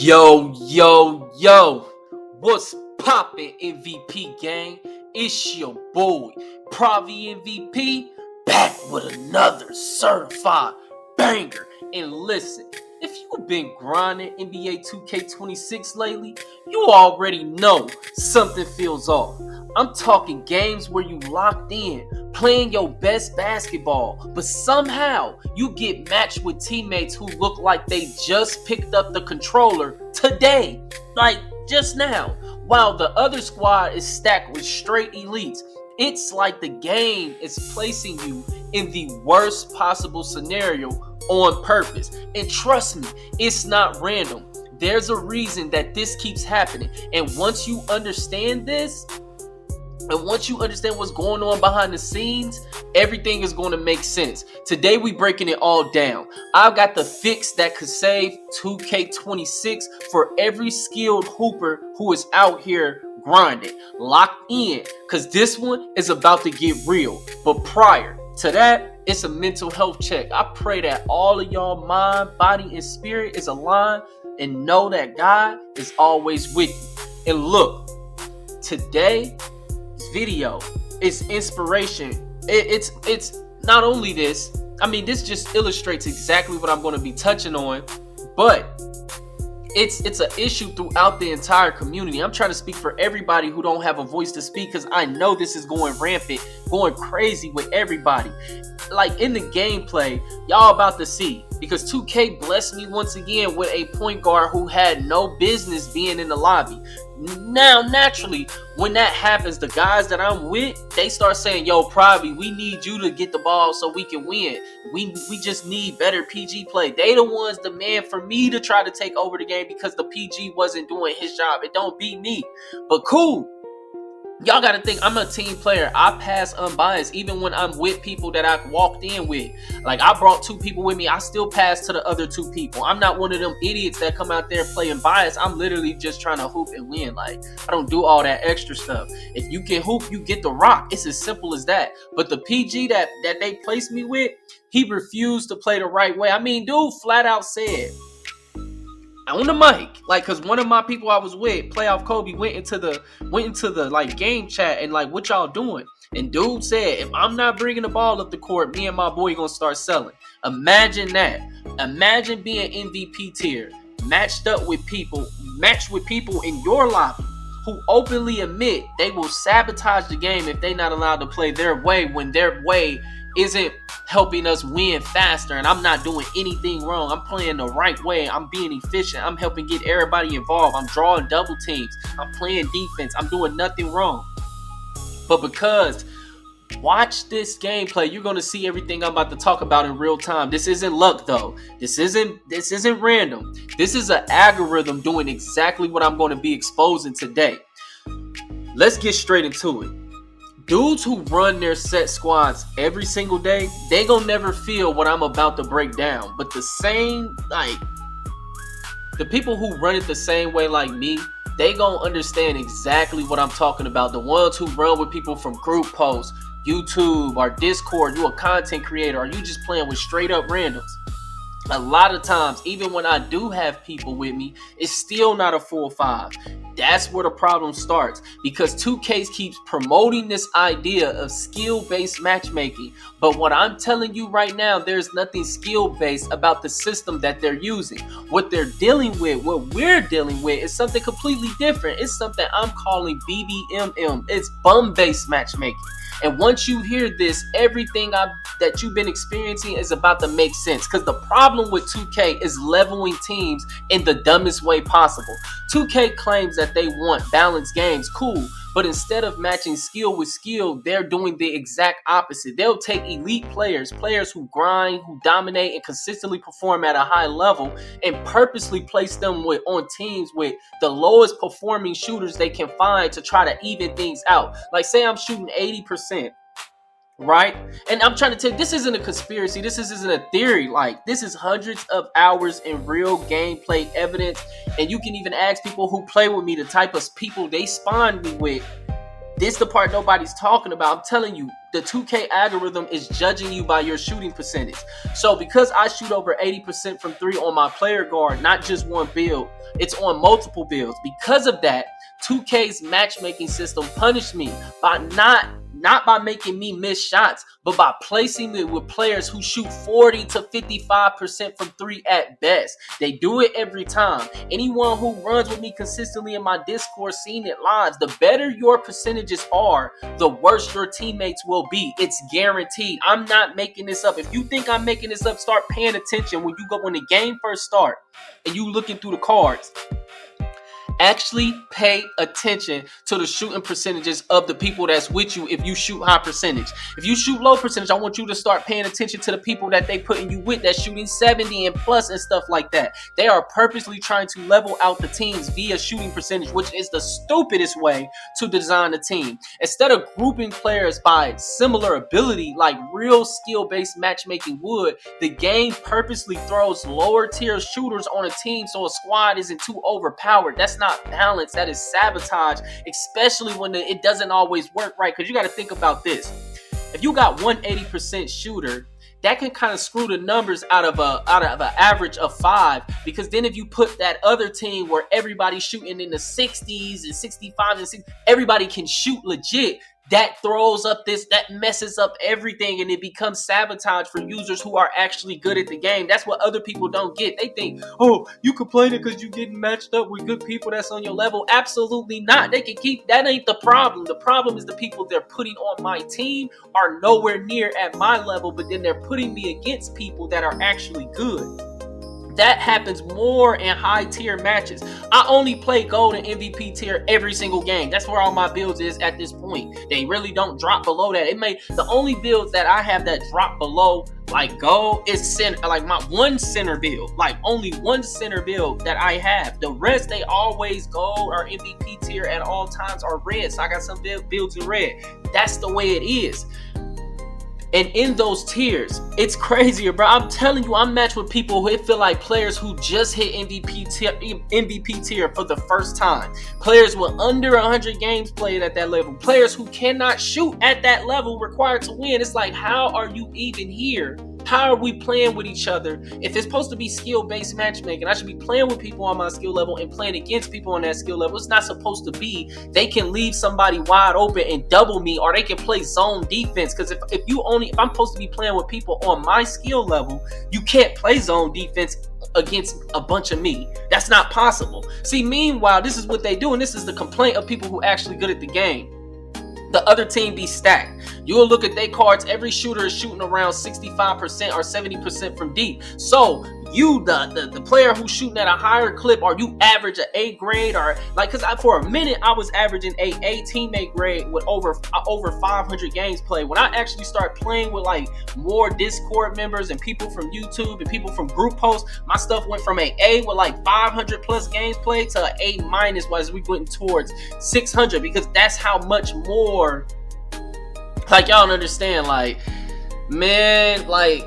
Yo, what's poppin' MVP gang? It's your boy, PraviMVP, back with another certified banger. And listen, if you've been grinding NBA 2K26 lately, you already know something feels off. I'm talking games where you locked in, playing your best basketball, but somehow you get matched with teammates who look like they just picked up the controller today, like just now, while the other squad is stacked with straight elites. It's like the game is placing you in the worst possible scenario on purpose. And trust me, it's not random. There's a reason that this keeps happening. And once you understand this, and once you understand what's going on behind the scenes, everything is going to make sense. Today, we breaking it all down. I've got the fix that could save 2K26 for every skilled hooper who is out here grinding, locked in, because this one is about to get real. But prior to that, it's a mental health check. I pray that all of y'all mind, body, and spirit is aligned and know that God is always with you. And look, today, video is inspiration. It's not only this, this just illustrates exactly what I'm going to be touching on, but it's an issue throughout the entire community. I'm trying to speak for everybody who don't have a voice to speak, because I know this is going rampant, going crazy with everybody. Like in the gameplay, y'all about to see, because 2K blessed me once again with a point guard who had no business being in the lobby. Now, naturally, when that happens, the guys that I'm with, they start saying, yo, Pravi, we need you to get the ball so we can win. We just need better PG play. They the ones demand for me to try to take over the game because the PG wasn't doing his job. It don't be me. But cool. Y'all got to think, I'm a team player. I pass unbiased even when I'm with people that I walked in with. Like, I brought 2 people with me. I still pass to the other 2 people. I'm not one of them idiots that come out there playing bias. I'm literally just trying to hoop and win. Like, I don't do all that extra stuff. If you can hoop, you get the rock. It's as simple as that. But the PG that they placed me with, he refused to play the right way. Dude flat out said on the mic, like, cause one of my people I was with, Playoff Kobe, went into the like game chat and like, what y'all doing? And dude said, if I'm not bringing the ball up the court, me and my boy gonna start selling. Imagine that. Imagine being MVP tier, matched with people in your lobby who openly admit they will sabotage the game if they not allowed to play their way when their way isn't helping us win faster, and I'm not doing anything wrong. I'm playing the right way. I'm being efficient. I'm helping get everybody involved. I'm drawing double teams. I'm playing defense. I'm doing nothing wrong. But because, watch this gameplay, you're going to see everything I'm about to talk about in real time. This isn't luck, though. This isn't random. This is an algorithm doing exactly what I'm going to be exposing today. Let's get straight into it. Dudes who run their set squads every single day, they gonna never feel what I'm about to break down. But the people who run it the same way like me, they gonna understand exactly what I'm talking about. The ones who run with people from group posts, YouTube, or Discord, you a content creator, or you just playing with straight up randoms. A lot of times, even when I do have people with me, it's still not a full 5. That's where the problem starts, because 2K keeps promoting this idea of skill-based matchmaking. But what I'm telling you right now, there's nothing skill-based about the system that they're using. What they're dealing with, what we're dealing with, is something completely different. It's something I'm calling BBMM. It's bum-based matchmaking. And once you hear this, everything that you've been experiencing is about to make sense. Because the problem with 2K is leveling teams in the dumbest way possible. 2K claims that they want balanced games, cool. But instead of matching skill with skill, they're doing the exact opposite. They'll take elite players who grind, who dominate, and consistently perform at a high level, and purposely place them on teams with the lowest performing shooters they can find to try to even things out. Like, say I'm shooting 80%. Right? And I'm trying to tell you, this isn't a conspiracy. This isn't a theory. Like, this is hundreds of hours in real gameplay evidence. And you can even ask people who play with me, the type of people they spawn me with. This the part nobody's talking about. I'm telling you, the 2K algorithm is judging you by your shooting percentage. So because I shoot over 80% from 3 on my player guard, not just one build, it's on multiple builds. Because of that, 2K's matchmaking system punished me by not by making me miss shots, but by placing me with players who shoot 40 to 55% from 3 at best. They do it every time. Anyone who runs with me consistently in my Discord, seen it live, the better your percentages are, the worse your teammates will be. It's guaranteed. I'm not making this up. If you think I'm making this up, start paying attention when the game first starts and you looking through the cards. Actually pay attention to the shooting percentages of the people that's with you if you shoot high percentage. If you shoot low percentage, I want you to start paying attention to the people that they putting you with that's shooting 70 and plus and stuff like that. They are purposely trying to level out the teams via shooting percentage, which is the stupidest way to design a team. Instead of grouping players by similar ability like real skill-based matchmaking would, the game purposely throws lower tier shooters on a team so a squad isn't too overpowered. That's not balance. That is sabotage, especially when it doesn't always work right. Because you got to think about this: if you got 180% shooter, that can kind of screw the numbers out of an average of 5. Because then if you put that other team where everybody's shooting in the 60s and 65s and 60s, everybody can shoot legit. That throws up that messes up everything, and it becomes sabotage for users who are actually good at the game. That's what other people don't get. They think, oh, you complaining because you getting matched up with good people that's on your level. Absolutely not. They can keep, that ain't the problem. The problem is the people they're putting on my team are nowhere near at my level, but then they're putting me against people that are actually good. That happens more in high tier matches. I only play gold and MVP tier every single game. That's where all my builds is at this point. They really don't drop below that. The only builds that I have that drop below like gold is center, like my one center build. Like only one center build that I have. The rest they always gold or MVP tier at all times are red. So I got some builds in red. That's the way it is. And in those tiers, it's crazier, bro. I'm telling you, I'm matched with people who feel like players who just hit MVP tier for the first time. Players with under 100 games played at that level. Players who cannot shoot at that level required to win. It's like, how are you even here? How are we playing with each other? If it's supposed to be skill-based matchmaking, I should be playing with people on my skill level and playing against people on that skill level. It's not supposed to be they can leave somebody wide open and double me, or they can play zone defense. Because if I'm supposed to be playing with people on my skill level, you can't play zone defense against a bunch of me. That's not possible. See, meanwhile, this is what they do, and this is the complaint of people who are actually good at the game. The other team be stacked. You'll look at their cards. Every shooter is shooting around 65% or 70% from deep. So you, the player who's shooting at a higher clip, or you average an A grade, or like, because for a minute I was averaging a teammate grade with over 500 games played. When I actually start playing with like more Discord members and people from YouTube and people from group posts, my stuff went from a with like 500 plus games played to an A- as we went towards 600, because that's how much more. Like, y'all don't understand, like, man, like,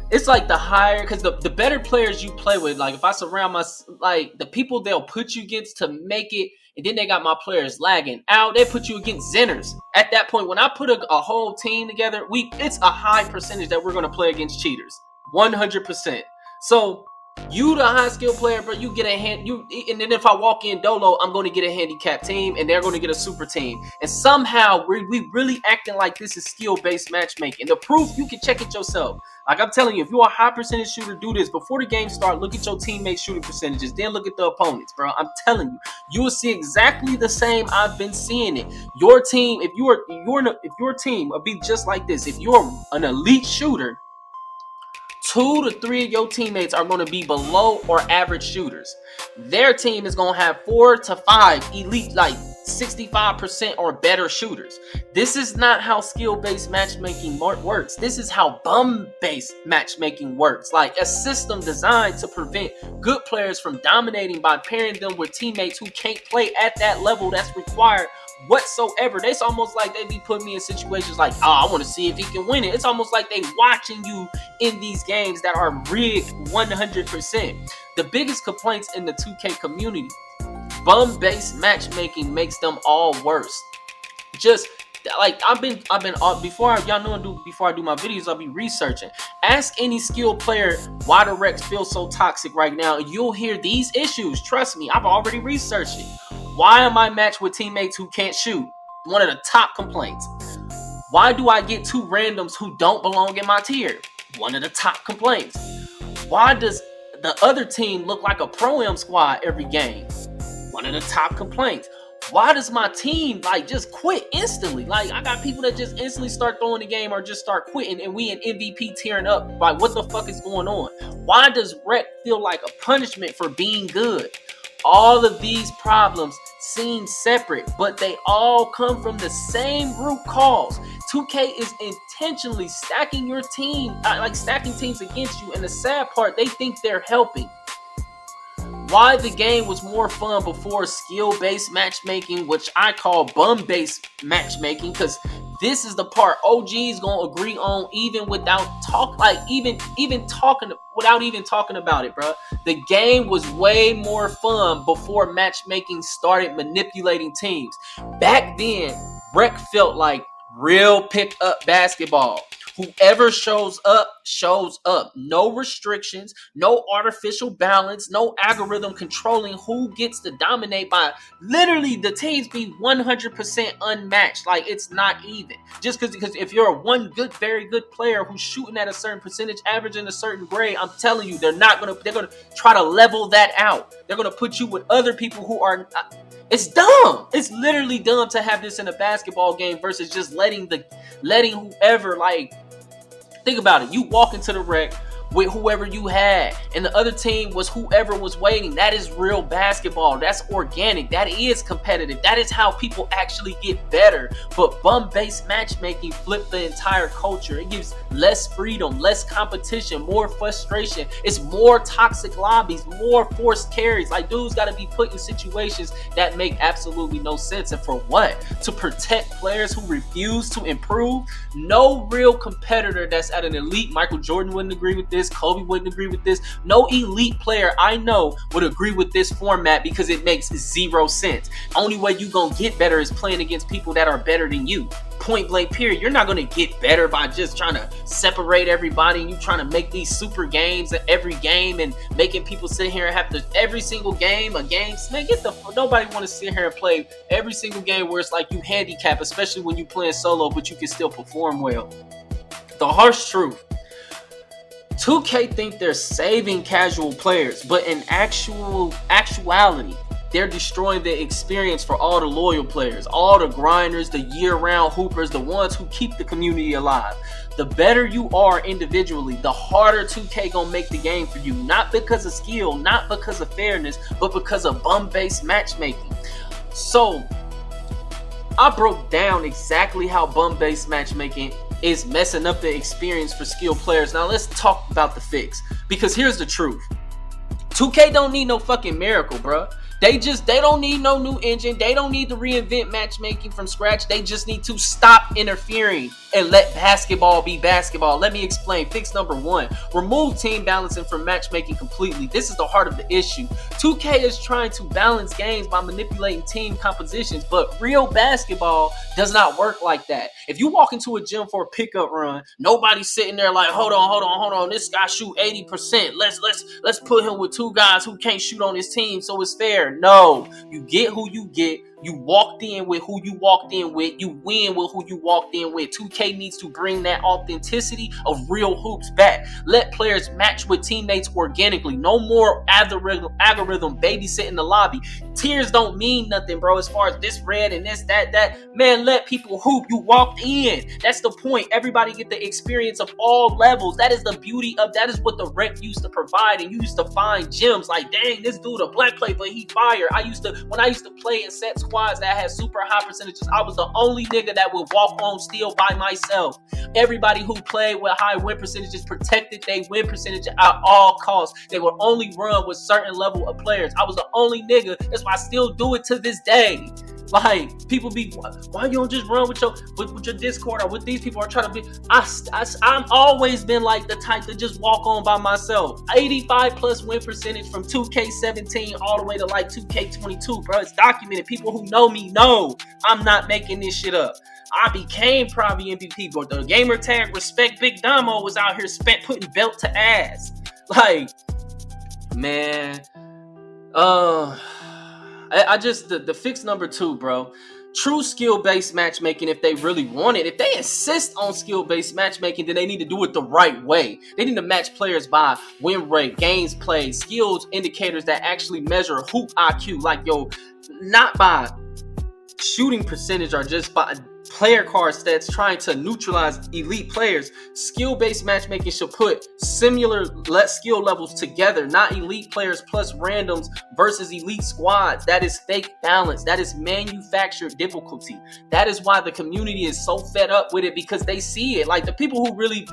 it's like the higher, because the better players you play with, like, if I surround like, the people they'll put you against to make it, and then they got my players lagging out, they put you against Zenners. At that point, when I put a whole team together, it's a high percentage that we're going to play against cheaters. 100%. So, you the high skill player, bro, you get a and then if I walk in dolo, I'm going to get a handicap team, and they're going to get a super team. And somehow we really acting like this is skill-based matchmaking. The proof, you can check it yourself. Like I'm telling you, if you're a high percentage shooter, do this. Before the game starts, look at your teammates' shooting percentages. Then look at the opponents, bro. I'm telling you, you will see exactly the same. I've been seeing it. Your team, if your team will be just like this. If you're an elite shooter, 2 to 3 of your teammates are going to be below or average shooters. Their team is going to have 4 to 5 elite, like 65% or better shooters. This is not how skill-based matchmaking works. This is how bum-based matchmaking works. Like a system designed to prevent good players from dominating by pairing them with teammates who can't play at that level that's required whatsoever. It's almost like they be putting me in situations like, oh, I want to see if he can win it. It's almost like they watching you in these games that are rigged 100%. The biggest complaints in the 2K community, bum-based matchmaking makes them all worse. Just Like I've been before I do my videos, I'll be researching. Ask any skilled player why the Rex feels so toxic right now, and you'll hear these issues. Trust me, I've already researched it. Why am I matched with teammates who can't shoot? One of the top complaints. Why do I get two randoms who don't belong in my tier? One of the top complaints. Why does the other team look like a Pro-Am squad every game? One of the top complaints. Why does my team just quit instantly? Like I got people that just instantly start throwing the game or just start quitting, and we in MVP tearing up. Like what the fuck is going on? Why does Rec feel like a punishment for being good? All of these problems seem separate, but they all come from the same root cause. 2K is intentionally stacking your team, stacking teams against you, and the sad part, they think they're helping. Why the game was more fun before skill-based matchmaking, which I call bum-based matchmaking, because this is the part OG's gonna agree on even without without even talking about it, bro. The game was way more fun before matchmaking started manipulating teams. Back then, Rec felt like real pick-up basketball. Whoever shows up, shows up. No restrictions, no artificial balance, no algorithm controlling who gets to dominate by literally the teams be 100% unmatched. Like it's not even. Just because if you're one very good player who's shooting at a certain percentage, averaging a certain grade, I'm telling you, they're gonna try to level that out. They're gonna put you with other people who are it's dumb. It's literally dumb to have this in a basketball game versus just letting whoever think about it. You walk into the Rec with whoever you had, and the other team was whoever was waiting. That is real basketball. That's organic. That is competitive. That is how people actually get better. But bum-based matchmaking flipped the entire culture. It gives less freedom, less competition, more frustration. It's more toxic lobbies, more forced carries. Like dudes got to be put in situations that make absolutely no sense. And for what? To protect players who refuse to improve? No real competitor that's at an elite. Michael Jordan wouldn't agree with this. Kobe wouldn't agree with this. No elite player I know would agree with this format because it makes zero sense. Only way you gonna get better is playing against people that are better than you. Point blank period. You're not gonna get better by just trying to separate everybody and you trying to make these super games at every game and making people sit here and have to every single game a game. Man, nobody want to sit here and play every single game where it's like you handicap, especially when you playing solo, but you can still perform well. The harsh truth. 2K think they're saving casual players, but in actuality, they're destroying the experience for all the loyal players, all the grinders, the year-round hoopers, the ones who keep the community alive. The better you are individually, the harder 2K gonna make the game for you, not because of skill, not because of fairness, but because of bum-based matchmaking. So, I broke down exactly how bum-based matchmaking is messing up the experience for skilled players. Now let's talk about the fix, because here's the truth. 2K don't need no fucking miracle, bro. They don't need no new engine. They don't need to reinvent matchmaking from scratch. They just need to stop interfering and let basketball be basketball. Let me explain. Fix number one. Remove team balancing from matchmaking completely. This is the heart of the issue. 2K is trying to balance games by manipulating team compositions, but real basketball does not work like that. If you walk into a gym for a pickup run, nobody's sitting there like, hold on. This guy shoot 80%. Let's put him with two guys who can't shoot on his team so it's fair. No, you get who you get. You walked in with who you walked in with. You win with who you walked in with. 2K needs to bring that authenticity of real hoops back. Let players match with teammates organically. No more algorithm babysitting the lobby. Tiers don't mean nothing, bro, as far as this red and this, that. Man, let people hoop. You walked in. That's the point. Everybody get the experience of all levels. That is the beauty of, that is what the Rec used to provide. And you used to find gems like, dang, this dude a black play, but he fire. When I used to play in set squads that had super high percentages, I was the only nigga that would walk on steal by myself. Everybody who played with high win percentages protected their win percentage at all costs. They would only run with certain level of players. I was the only nigga. That's why I still do it to this day. Like, people be, why you don't just run with your Discord or with these people are trying to be, I'm always been like the type to just walk on by myself. 85 plus win percentage from 2K17 all the way to like 2K22, bro. It's documented. People who know me know I'm not making this shit up. I became PraviMVP, but the gamer tag Respect Big Damo was out here putting belt to ass. Like, man, I just the fix number 2, bro. True skill-based matchmaking, if they really want it, if they insist on skill-based matchmaking, then they need to do it the right way. They need to match players by win rate, games played, skills indicators that actually measure hoop IQ, like not by shooting percentage or just by player card stats trying to neutralize elite players. Skill-based matchmaking should put similar skill levels together, not elite players plus randoms versus elite squads. That is fake balance. That is manufactured difficulty. That is why the community is so fed up with it, because they see it. Like, the people who really,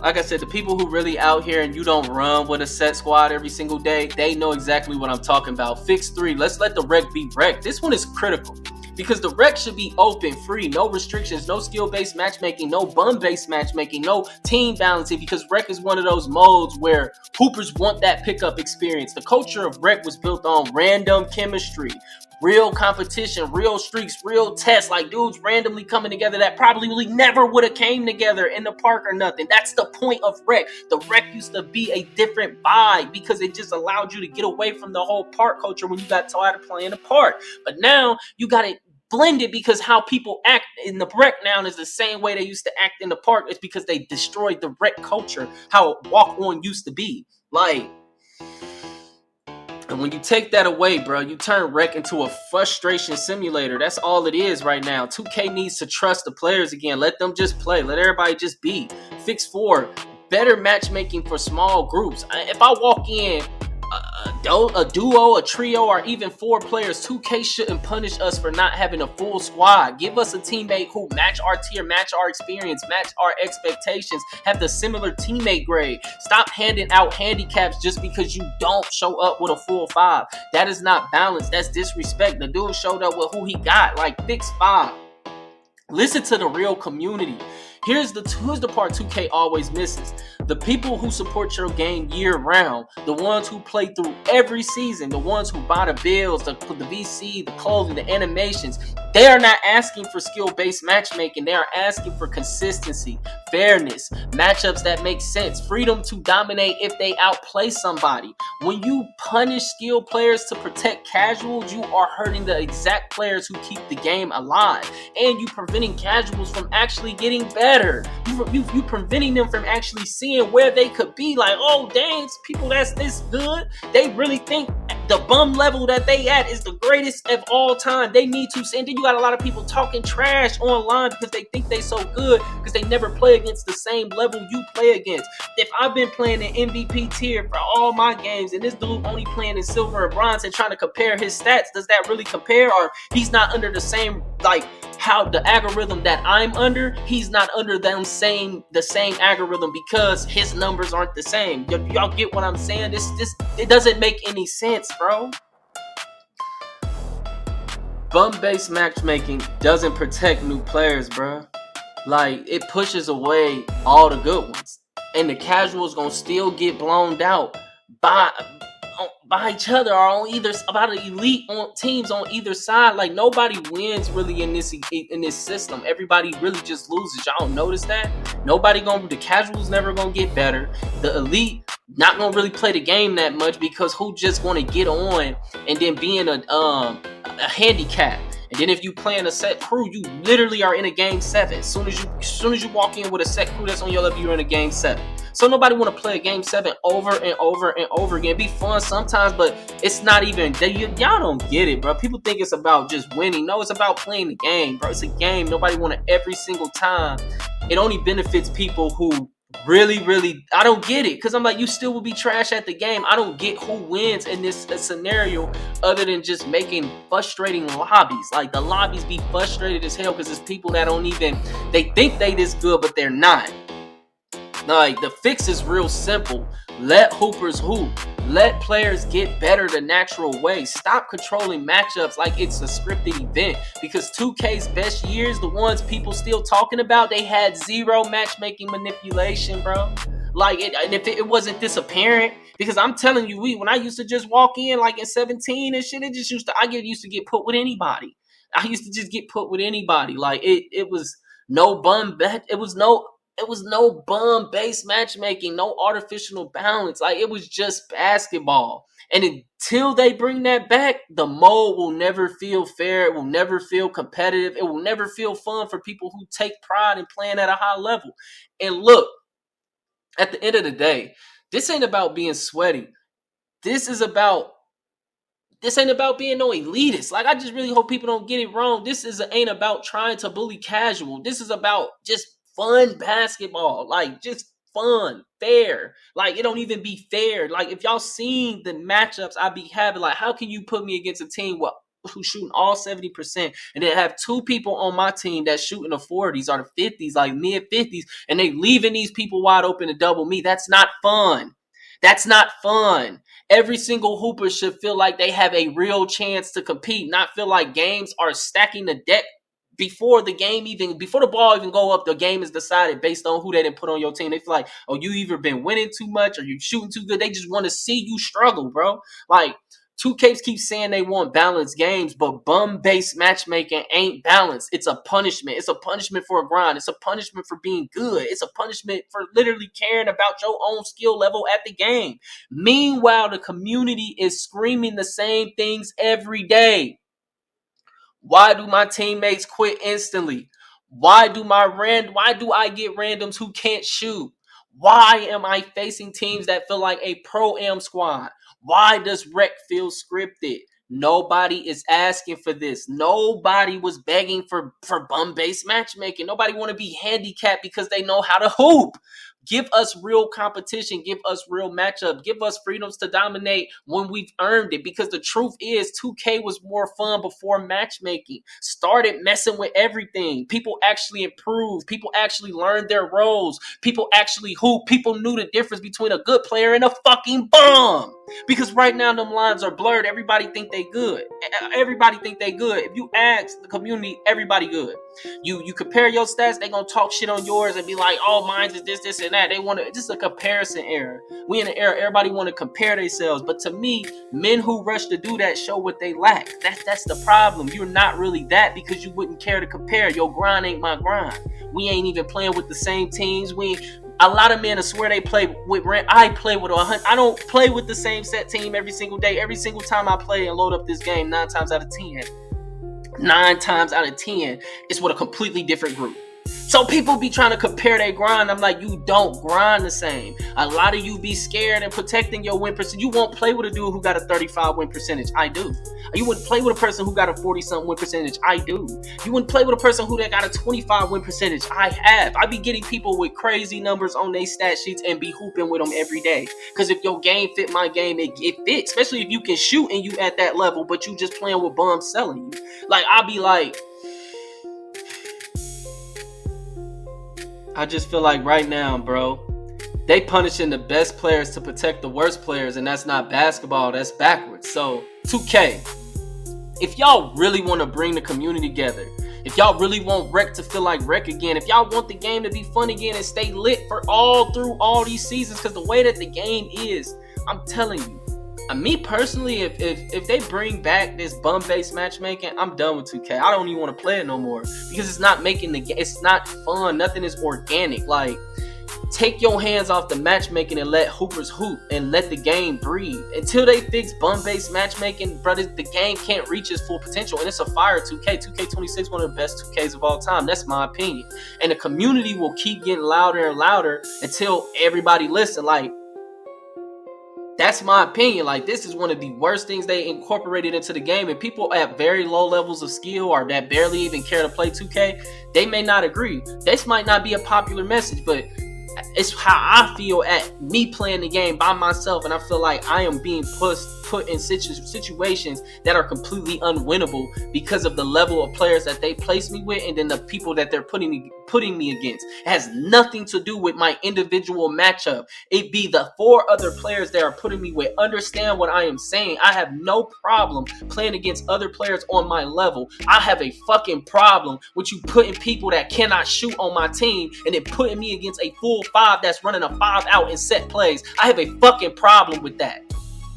like I said, the people who really out here and you don't run with a set squad every single day, they know exactly what I'm talking about. Fix 3, let's let the rec be rec. This one is critical because the rec should be open, free, no restrictions, no skill-based matchmaking, no bum-based matchmaking, no team balancing, because rec is one of those modes where hoopers want that pickup experience. The culture of rec was built on random chemistry, real competition, real streaks, real tests, like dudes randomly coming together that probably never would have came together in the park or nothing. That's the point of rec. The rec used to be a different vibe because it just allowed you to get away from the whole park culture when you got tired of playing the park. But now you got it blended, because how people act in the rec now is the same way they used to act in the park. It's because they destroyed the rec culture, how walk on used to be. Like, and when you take that away, bro, you turn rec into a frustration simulator. That's all it is right now. 2K needs to trust the players again. Let them just play. Let everybody just be. Fix 4, better matchmaking for small groups. If I walk in a duo, a trio, or even 4 players, 2K shouldn't punish us for not having a full squad. Give us a teammate who match our tier, match our experience, match our expectations, have the similar teammate grade. Stop handing out handicaps just because you don't show up with a full 5. That is not balance. That's disrespect. The dude showed up with who he got. Like, fix 5. Listen to the real community. Here's the part 2K always misses. The people who support your game year round, the ones who play through every season, the ones who buy the bills, the VC, the clothing, the animations, they are not asking for skill-based matchmaking. They are asking for consistency, fairness, matchups that make sense, freedom to dominate if they outplay somebody. When you punish skilled players to protect casuals, you are hurting the exact players who keep the game alive. And you preventing casuals from actually getting better. You preventing them from actually seeing where they could be. Like, oh dang, it's people that's this good. They really think the bum level that they at is the greatest of all time. They need to. And then you got a lot of people talking trash online because they think they so good because they never play against the same level you play against. If I've been playing in MVP tier for all my games and this dude only playing in silver and bronze and trying to compare his stats, does that really compare? Or he's not under the same, like, how the algorithm that I'm under, he's not under the same algorithm because his numbers aren't the same. Y'all get what I'm saying? This it doesn't make any sense, bro. Bum-based matchmaking doesn't protect new players, bro. Like, it pushes away all the good ones, and the casuals gonna still get blown out by each other or on either about the elite on teams on either side. Like, nobody wins really in this system. Everybody really just loses. Y'all notice that? The casuals never gonna get better. The elite not gonna really play the game that much because who just wanna get on and then be in a handicap. And then if you play in a set crew, you literally are in a game 7. As soon as you walk in with a set crew that's on your level, you're in a game 7. So nobody want to play a game 7 over and over and over again. It'd be fun sometimes, but it's not even. Y'all don't get it, bro. People think it's about just winning. No, it's about playing the game, bro. It's a game. Nobody want it every single time. It only benefits people who really, I don't get it, because I'm like, you still will be trash at the game. I don't get who wins in this scenario other than just making frustrating lobbies. Like, the lobbies be frustrated as hell because it's people that don't even, they think they this good, but they're not. Like, the fix is real simple. Let hoopers hoop. Let players get better the natural way. Stop controlling matchups like it's a scripted event. Because 2K's best years, the ones people still talking about, they had zero matchmaking manipulation, bro. Like, and if it wasn't this apparent, because I'm telling you, when I used to just walk in like in 17 and shit, I used to get put with anybody. I used to just get put with anybody. Like it was no bum bet. It was no bum-based matchmaking, no artificial balance. Like it was just basketball. And until they bring that back, the mode will never feel fair. It will never feel competitive. It will never feel fun for people who take pride in playing at a high level. And look, at the end of the day, this ain't about being sweaty. This is about this ain't about being no elitist. Like, I just really hope people don't get it wrong. Ain't about trying to bully casual. This is about just fun basketball. Like, just fun, fair. Like, it don't even be fair. Like, if y'all seen the matchups I be having, like, how can you put me against a team who's shooting all 70% and then have two people on my team that's shooting the 40s or the 50s, like mid 50s, and they leaving these people wide open to double me? That's not fun. That's not fun. Every single hooper should feel like they have a real chance to compete, not feel like games are stacking the deck before the ball even go up. The game is decided based on who they didn't put on your team. They feel like, oh, you either been winning too much or you shooting too good. They just want to see you struggle, bro. Like, 2K keeps saying they want balanced games, but bum-based matchmaking ain't balanced. It's a punishment. It's a punishment for a grind. It's a punishment for being good. It's a punishment for literally caring about your own skill level at the game. Meanwhile, the community is screaming the same things every day. Why do my teammates quit instantly? Why do I get randoms who can't shoot? Why am I facing teams that feel like a pro-am squad? Why does rec feel scripted? Nobody is asking for this. Nobody was begging for bum-based matchmaking. Nobody want to be handicapped because they know how to hoop. Give us real competition. Give us real matchup. Give us freedoms to dominate when we've earned it. Because the truth is, 2K was more fun before matchmaking started messing with everything. People actually improved. People actually learned their roles. People actually hoop. People knew the difference between a good player and a fucking bum. Because right now, them lines are blurred. Everybody think they good. Everybody think they good. If you ask the community, everybody good. You compare your stats, they gonna talk shit on yours and be like, oh, mine is this, and that. They want to, just a comparison era. We in an era, everybody want to compare themselves. But to me, men who rush to do that show what they lack. That's the problem. You're not really that because you wouldn't care to compare. Your grind ain't my grind. We ain't even playing with the same teams. A lot of men, I swear they play with rent. I play with 100. I don't play with the same set team every single day. Every single time I play and load up this game, 9 times out of 10, it's with a completely different group. So people be trying to compare their grind. I'm like, you don't grind the same. A lot of you be scared and protecting your win percentage. You won't play with a dude who got a 35 win percentage. I do. You wouldn't play with a person who got a 40-something win percentage. I do. You wouldn't play with a person who got a 25 win percentage. I have. I be getting people with crazy numbers on their stat sheets and be hooping with them every day. Because if your game fit my game, it fits. Especially if you can shoot and you at that level, but you just playing with bums selling you. Like, I'll be like, I just feel like right now, bro, they punishing the best players to protect the worst players, and that's not basketball, that's backwards. So, 2K, if y'all really want to bring the community together, if y'all really want rec to feel like rec again, if y'all want the game to be fun again and stay lit through all these seasons, because the way that the game is, I'm telling you, me personally, if they bring back this bum-based matchmaking, I'm done with 2K. I don't even want to play it no more because it's not making the game. It's not fun. Nothing is organic. Like, take your hands off the matchmaking and let hoopers hoop and let the game breathe. Until they fix bum-based matchmaking, brother, the game can't reach its full potential. And it's a fire 2K. 2K26, one of the best 2Ks of all time. That's my opinion. And the community will keep getting louder and louder until everybody listen. Like, that's my opinion. Like, this is one of the worst things they incorporated into the game. And people at very low levels of skill or that barely even care to play 2K, they may not agree. This might not be a popular message, but it's how I feel at me playing the game by myself. And I feel like I am being put in situations that are completely unwinnable because of the level of players that they place me with and then the people that they're putting me against. It has nothing to do with my individual matchup. It be the 4 other players that are putting me with. Understand what I am saying. I have no problem playing against other players on my level. I have a fucking problem with you putting people that cannot shoot on my team and then putting me against a full 5 that's running a 5 out in set plays. I have a fucking problem with that.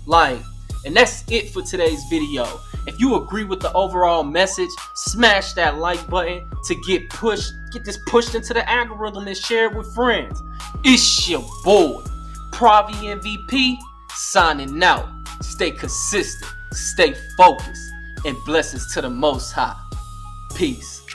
Like, and that's it for today's video. If you agree with the overall message, smash that like button to get this pushed into the algorithm and share it with friends. It's your boy, PraviMVP, signing out. Stay consistent, stay focused, and blessings to the Most High. Peace.